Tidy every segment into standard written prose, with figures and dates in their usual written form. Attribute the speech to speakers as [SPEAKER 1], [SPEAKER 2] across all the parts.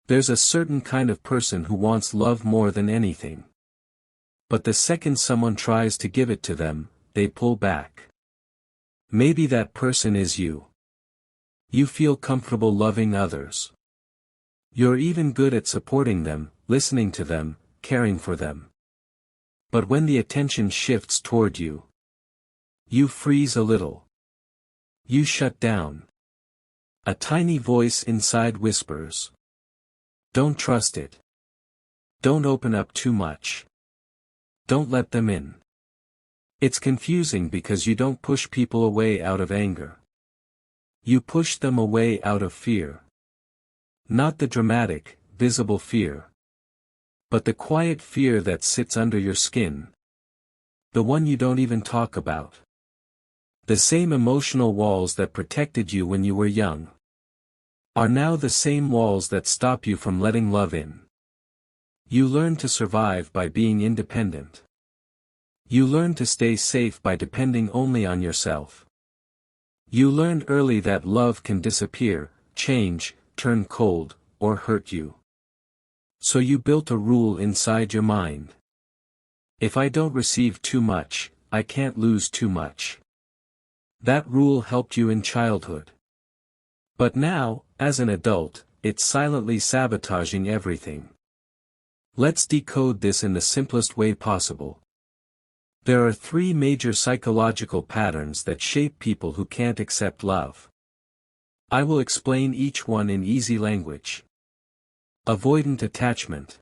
[SPEAKER 1] There's a certain kind of person who wants love more than anything. But the second someone tries to give it to them, they pull back. Maybe that person is you. You feel comfortable loving others. You're even good at supporting them, listening to them, caring for them. But when the attention shifts toward you, you freeze a little. You shut down. A tiny voice inside whispers. Don't trust it. Don't open up too much. Don't let them in. It's confusing because you don't push people away out of anger. You push them away out of fear. Not the dramatic, visible fear. But the quiet fear that sits under your skin. The one you don't even talk about. The same emotional walls that protected you when you were young are now the same walls that stop you from letting love in. You learn to survive by being independent. You learn to stay safe by depending only on yourself. You learned early that love can disappear, change, turn cold, or hurt you. So you built a rule inside your mind. If I don't receive too much, I can't lose too much. That rule helped you in childhood. But now, as an adult, it's silently sabotaging everything. Let's decode this in the simplest way possible. There are 3 major psychological patterns that shape people who can't accept love. I will explain each one in easy language. Avoidant attachment.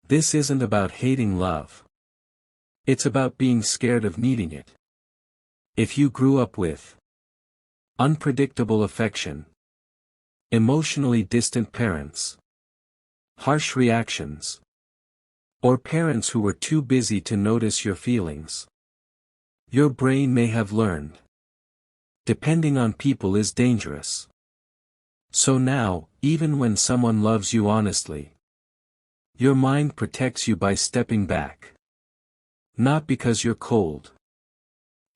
[SPEAKER 1] This isn't about hating love. It's about being scared of needing it. If you grew up with unpredictable affection, emotionally distant parents, harsh reactions, or parents who were too busy to notice your feelings, your brain may have learned depending on people is dangerous. So now, even when someone loves you honestly, your mind protects you by stepping back. Not because you're cold,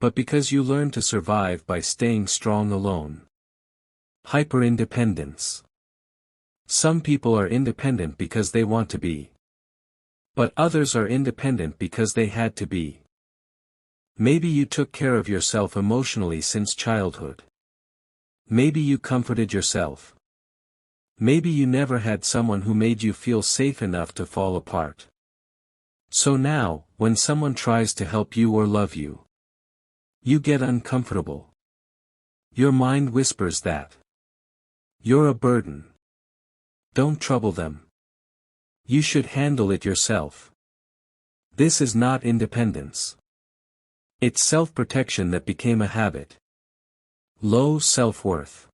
[SPEAKER 1] but because you learn to survive by staying strong alone. Hyper-independence. Some people are independent because they want to be. But others are independent because they had to be. Maybe you took care of yourself emotionally since childhood. Maybe you comforted yourself. Maybe you never had someone who made you feel safe enough to fall apart. So now, when someone tries to help you or love you, you get uncomfortable. Your mind whispers that you're a burden. Don't trouble them. You should handle it yourself. This is not independence. It's self-protection that became a habit. Low self-worth.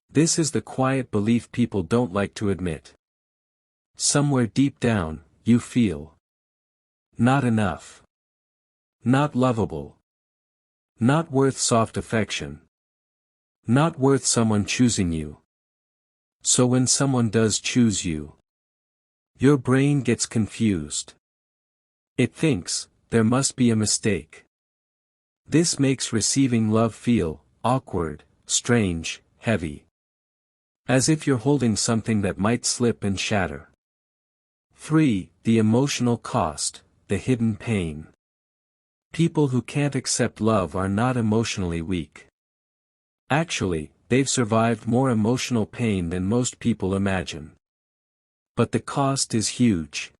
[SPEAKER 1] This is the quiet belief people don't like to admit. Somewhere deep down, you feel not enough. Not lovable. Not worth soft affection. Not worth someone choosing you. So when someone does choose you, your brain gets confused. It thinks, there must be a mistake. This makes receiving love feel awkward, strange, heavy. As if you're holding something that might slip and shatter. 3. The emotional cost, the hidden pain. People who can't accept love are not emotionally weak. Actually, they've survived more emotional pain than most people imagine. But the cost is huge.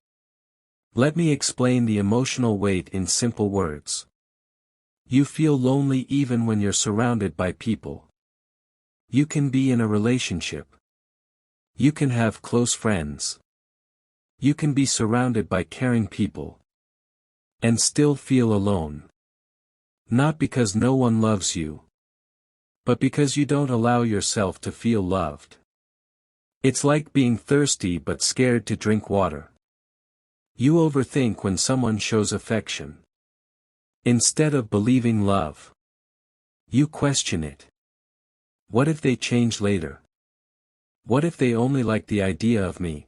[SPEAKER 1] Let me explain the emotional weight in simple words. You feel lonely even when you're surrounded by people. You can be in a relationship. You can have close friends. You can be surrounded by caring people. And still feel alone. Not because no one loves you, but because you don't allow yourself to feel loved. It's like being thirsty but scared to drink water. You overthink when someone shows affection. Instead of believing love, you question it. What if they change later? What if they only like the idea of me?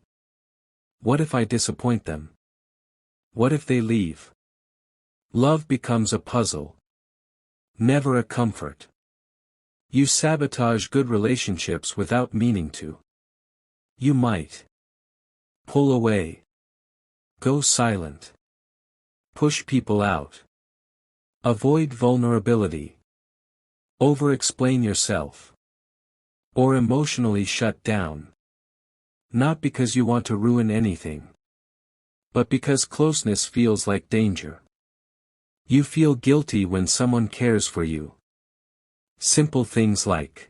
[SPEAKER 1] What if I disappoint them? What if they leave? Love becomes a puzzle. Never a comfort. You sabotage good relationships without meaning to. You might pull away, go silent, push people out, avoid vulnerability, over-explain yourself, or emotionally shut down. Not because you want to ruin anything, but because closeness feels like danger. You feel guilty when someone cares for you. Simple things like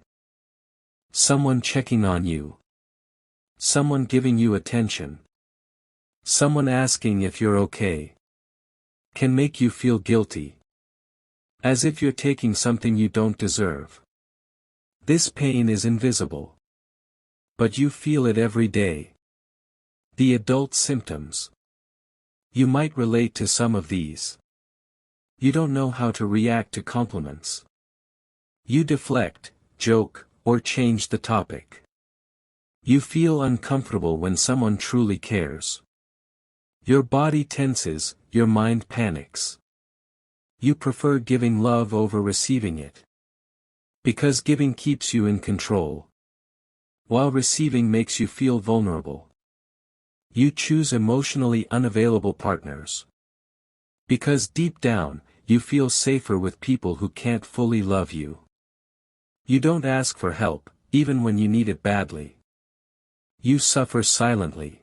[SPEAKER 1] someone checking on you, someone giving you attention, someone asking if you're okay, can make you feel guilty. As if you're taking something you don't deserve. This pain is invisible. But you feel it every day. The adult symptoms. You might relate to some of these. You don't know how to react to compliments. You deflect, joke, or change the topic. You feel uncomfortable when someone truly cares. Your body tenses, your mind panics. You prefer giving love over receiving it. Because giving keeps you in control, while receiving makes you feel vulnerable. You choose emotionally unavailable partners. Because deep down, you feel safer with people who can't fully love you. You don't ask for help, even when you need it badly. You suffer silently.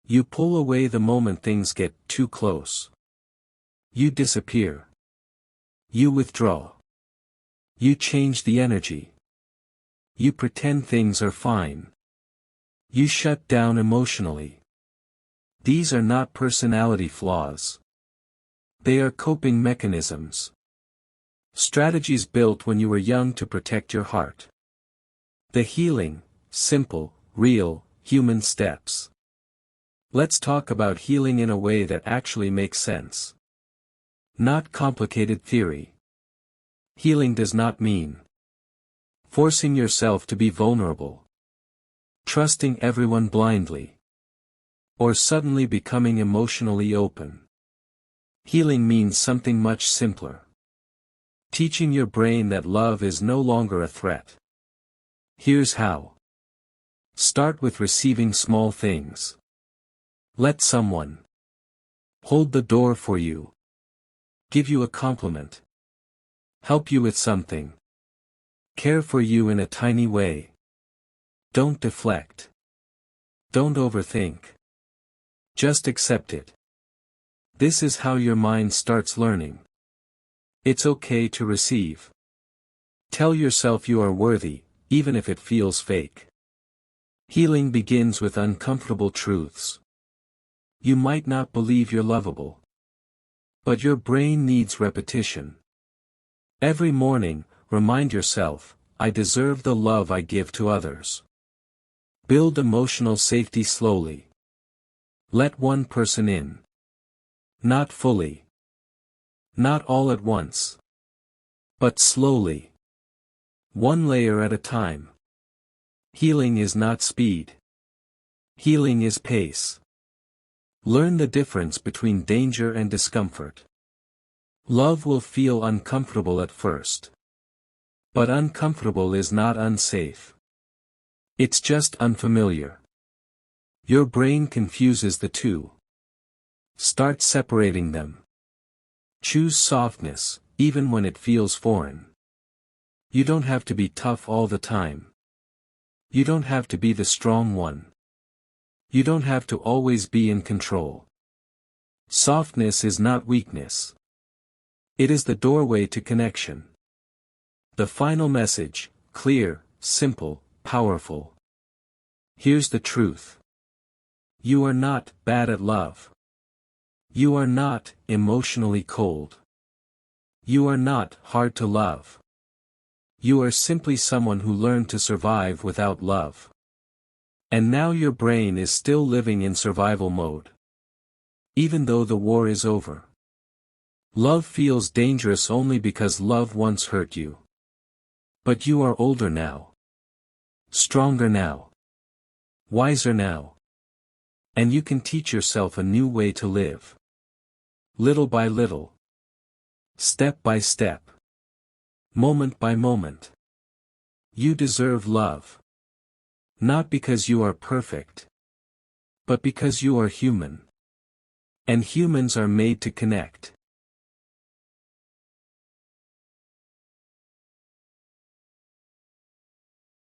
[SPEAKER 1] You pull away the moment things get too close. You disappear. You withdraw. You change the energy. You pretend things are fine. You shut down emotionally. These are not personality flaws. They are coping mechanisms. Strategies built when you were young to protect your heart. The healing, simple, real, human steps. Let's talk about healing in a way that actually makes sense. Not complicated theory. Healing does not mean forcing yourself to be vulnerable, trusting everyone blindly, or suddenly becoming emotionally open. Healing means something much simpler. Teaching your brain that love is no longer a threat. Here's how. Start with receiving small things. Let someone hold the door for you, give you a compliment, help you with something, care for you in a tiny way. Don't deflect. Don't overthink. Just accept it. This is how your mind starts learning. It's okay to receive. Tell yourself you are worthy, even if it feels fake. Healing begins with uncomfortable truths. You might not believe you're lovable. But your brain needs repetition. Every morning, remind yourself, I deserve the love I give to others. Build emotional safety slowly. Let one person in. Not fully. Not all at once. But slowly. One layer at a time. Healing is not speed. Healing is pace. Learn the difference between danger and discomfort. Love will feel uncomfortable at first. But uncomfortable is not unsafe. It's just unfamiliar. Your brain confuses the two. Start separating them. Choose softness, even when it feels foreign. You don't have to be tough all the time. You don't have to be the strong one. You don't have to always be in control. Softness is not weakness. It is the doorway to connection. The final message, clear, simple, powerful. Here's the truth. You are not bad at love. You are not emotionally cold. You are not hard to love. You are simply someone who learned to survive without love. And now your brain is still living in survival mode. Even though the war is over. Love feels dangerous only because love once hurt you. But you are older now. Stronger now. Wiser now. And you can teach yourself a new way to live. Little by little. Step by step. Moment by moment. You deserve love. Not because you are perfect, but because you are human. And humans are made to connect.